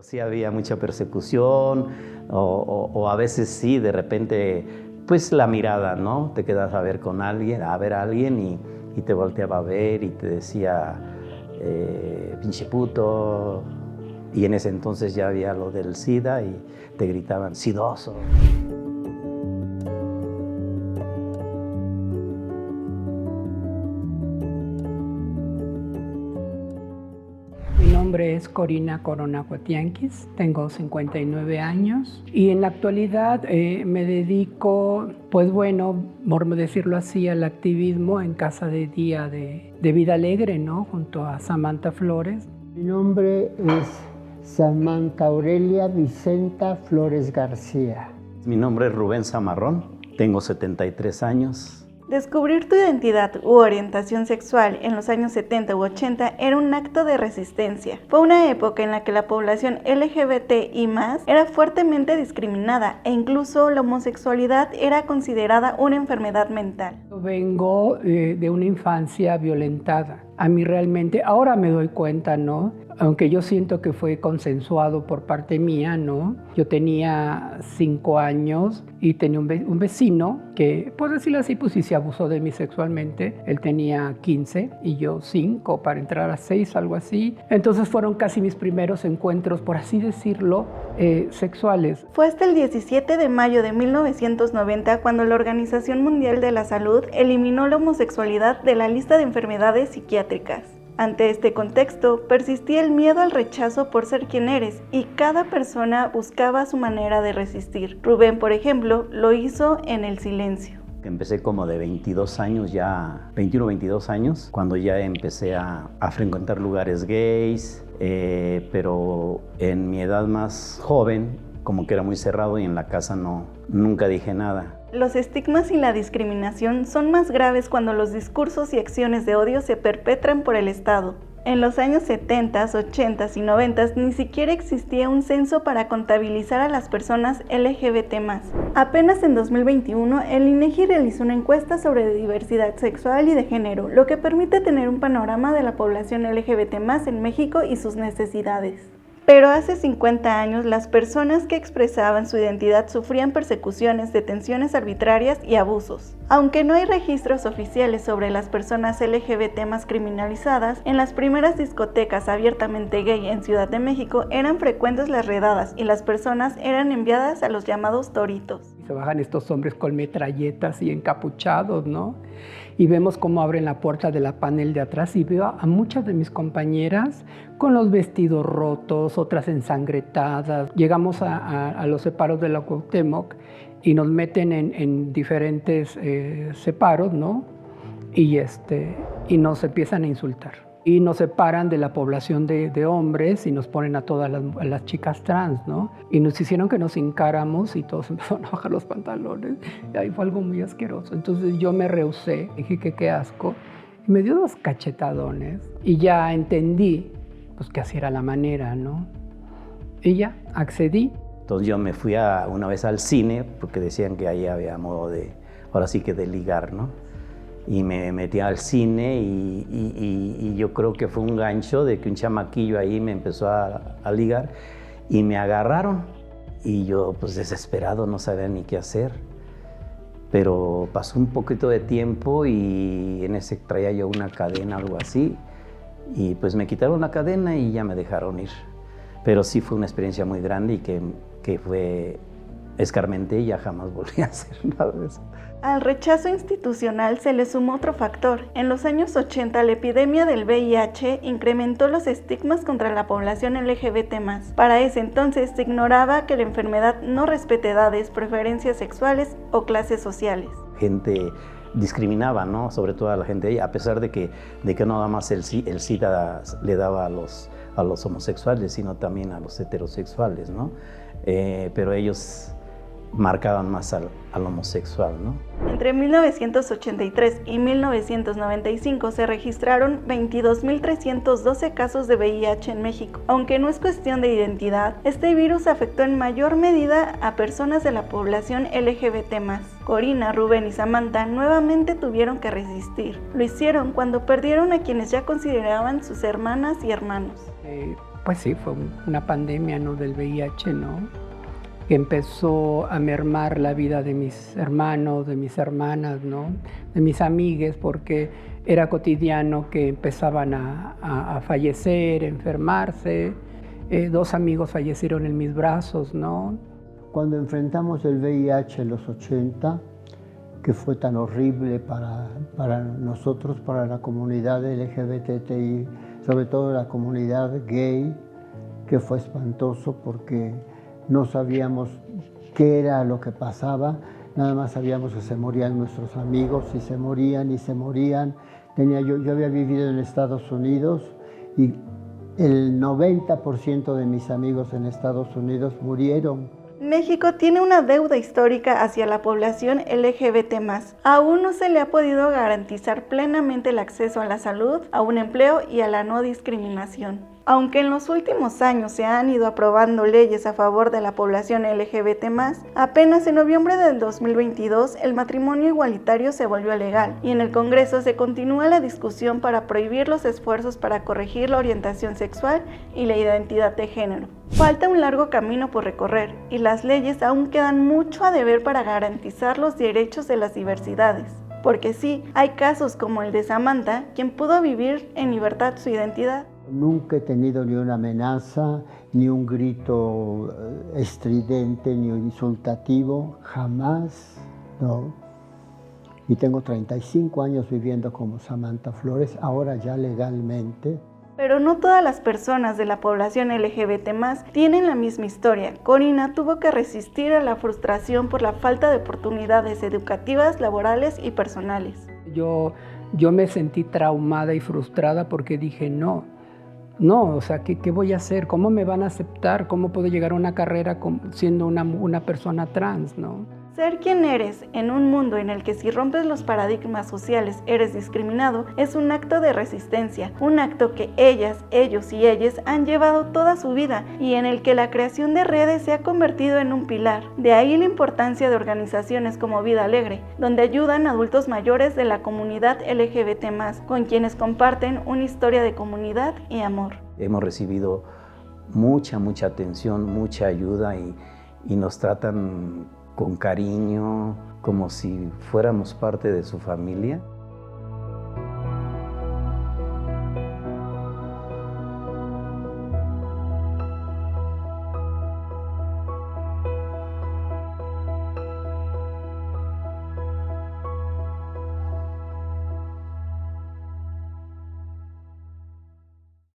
Sí había mucha persecución o a veces sí, de repente, pues la mirada, ¿no? Te quedas a ver con alguien, a ver a alguien y te volteaba a ver y te decía, pinche puto. Y en ese entonces ya había lo del SIDA y te gritaban, sidoso. Mi nombre es Corina Corona Cuatianquis, tengo 59 años y en la actualidad me dedico, pues bueno, por decirlo así, al activismo en Casa de Día de Vida Alegre, ¿no? Junto a Samantha Flores. Mi nombre es Samantha Aurelia Vicenta Flores García. Mi nombre es Rubén Zamarrón, tengo 73 años. Descubrir tu identidad u orientación sexual en los años 70 u 80 era un acto de resistencia. Fue una época en la que la población LGBTI+ era fuertemente discriminada e incluso la homosexualidad era considerada una enfermedad mental. Vengo de una infancia violentada. A mí realmente, ahora me doy cuenta, ¿no? Aunque yo siento que fue consensuado por parte mía, ¿no? Yo tenía 5 años y tenía un vecino que, por decirlo así, pues sí se abusó de mí sexualmente. Él tenía 15 y yo 5 para entrar a 6, algo así. Entonces fueron casi mis primeros encuentros, por así decirlo, sexuales. Fue hasta el 17 de mayo de 1990 cuando la Organización Mundial de la Salud eliminó la homosexualidad de la lista de enfermedades psiquiátricas. Ante este contexto, persistía el miedo al rechazo por ser quien eres y cada persona buscaba su manera de resistir. Rubén, por ejemplo, lo hizo en el silencio. Empecé como de 22 años ya, 21 o 22 años, cuando ya empecé a frecuentar lugares gays, pero en mi edad más joven, como que era muy cerrado y en la casa nunca dije nada. Los estigmas y la discriminación son más graves cuando los discursos y acciones de odio se perpetran por el Estado. En los años 70, 80 y 90 ni siquiera existía un censo para contabilizar a las personas LGBT+. Apenas en 2021, el INEGI realizó una encuesta sobre diversidad sexual y de género, lo que permite tener un panorama de la población LGBT+ en México y sus necesidades. Pero hace 50 años las personas que expresaban su identidad sufrían persecuciones, detenciones arbitrarias y abusos. Aunque no hay registros oficiales sobre las personas LGBT+ criminalizadas, en las primeras discotecas abiertamente gay en Ciudad de México eran frecuentes las redadas y las personas eran enviadas a los llamados toritos. Se bajan estos hombres con metralletas y encapuchados, ¿no? Y vemos cómo abren la puerta de la panel de atrás y veo a muchas de mis compañeras con los vestidos rotos, otras ensangrentadas. Llegamos a los separos de la Cuauhtémoc y nos meten en diferentes separos, ¿no? Y nos empiezan a insultar. Y nos separan de la población de hombres y nos ponen a todas las chicas trans, ¿no? Y nos hicieron que nos hincáramos y todos empezaron a bajar los pantalones. Y ahí fue algo muy asqueroso. Entonces yo me rehusé, dije que qué asco. Y me dio 2 cachetadones y ya entendí pues que así era la manera, ¿no? Y ya accedí. Entonces yo me fui una vez al cine porque decían que ahí había modo ahora sí que de ligar, ¿no? Y me metí al cine y yo creo que fue un gancho de que un chamaquillo ahí me empezó a ligar y me agarraron. Y yo pues desesperado no sabía ni qué hacer. Pero pasó un poquito de tiempo y en ese traía yo una cadena, algo así. Y pues me quitaron la cadena y ya me dejaron ir. Pero sí fue una experiencia muy grande y que fue escarmenté y ya jamás volví a hacer nada de eso. Al rechazo institucional se le sumó otro factor. En los años 80, la epidemia del VIH incrementó los estigmas contra la población LGBT+. Para ese entonces se ignoraba que la enfermedad no respeta edades, preferencias sexuales o clases sociales. Gente discriminaba, ¿no? Sobre todo a la gente ahí, a pesar de que no nada más el SIDA le daba a los homosexuales, sino también a los heterosexuales, ¿no? Pero ellos marcaban más al homosexual, ¿no? Entre 1983 y 1995 se registraron 22.312 casos de VIH en México. Aunque no es cuestión de identidad, este virus afectó en mayor medida a personas de la población LGBT+. Corina, Rubén y Samantha nuevamente tuvieron que resistir. Lo hicieron cuando perdieron a quienes ya consideraban sus hermanas y hermanos. Pues sí, fue una pandemia, ¿no?, del VIH, ¿no?, que empezó a mermar la vida de mis hermanos, de mis hermanas, ¿no?, de mis amigues, porque era cotidiano que empezaban a fallecer, enfermarse. 2 amigos fallecieron en mis brazos, ¿no? Cuando enfrentamos el VIH en los 80, que fue tan horrible para nosotros, para la comunidad LGBTI, sobre todo la comunidad gay, que fue espantoso porque no sabíamos qué era lo que pasaba, nada más sabíamos que se morían nuestros amigos y se morían y se morían. Yo había vivido en Estados Unidos y el 90% de mis amigos en Estados Unidos murieron. México tiene una deuda histórica hacia la población LGBT+. Aún no se le ha podido garantizar plenamente el acceso a la salud, a un empleo y a la no discriminación. Aunque en los últimos años se han ido aprobando leyes a favor de la población LGBT+, apenas en noviembre del 2022 el matrimonio igualitario se volvió legal y en el Congreso se continúa la discusión para prohibir los esfuerzos para corregir la orientación sexual y la identidad de género. Falta un largo camino por recorrer y las leyes aún quedan mucho a deber para garantizar los derechos de las diversidades. Porque sí, hay casos como el de Samantha, quien pudo vivir en libertad su identidad. Nunca he tenido ni una amenaza, ni un grito estridente, ni insultativo, jamás, no. Y tengo 35 años viviendo como Samantha Flores, ahora ya legalmente. Pero no todas las personas de la población LGBT+ tienen la misma historia. Corina tuvo que resistir a la frustración por la falta de oportunidades educativas, laborales y personales. Yo me sentí traumada y frustrada porque dije no, o sea, ¿qué voy a hacer? ¿Cómo me van a aceptar? ¿Cómo puedo llegar a una carrera siendo una persona trans, no? Ser quien eres en un mundo en el que si rompes los paradigmas sociales eres discriminado es un acto de resistencia, un acto que ellas, ellos y ellas han llevado toda su vida y en el que la creación de redes se ha convertido en un pilar. De ahí la importancia de organizaciones como Vida Alegre, donde ayudan a adultos mayores de la comunidad LGBT+, con quienes comparten una historia de comunidad y amor. Hemos recibido mucha atención, mucha ayuda y nos tratan con cariño, como si fuéramos parte de su familia.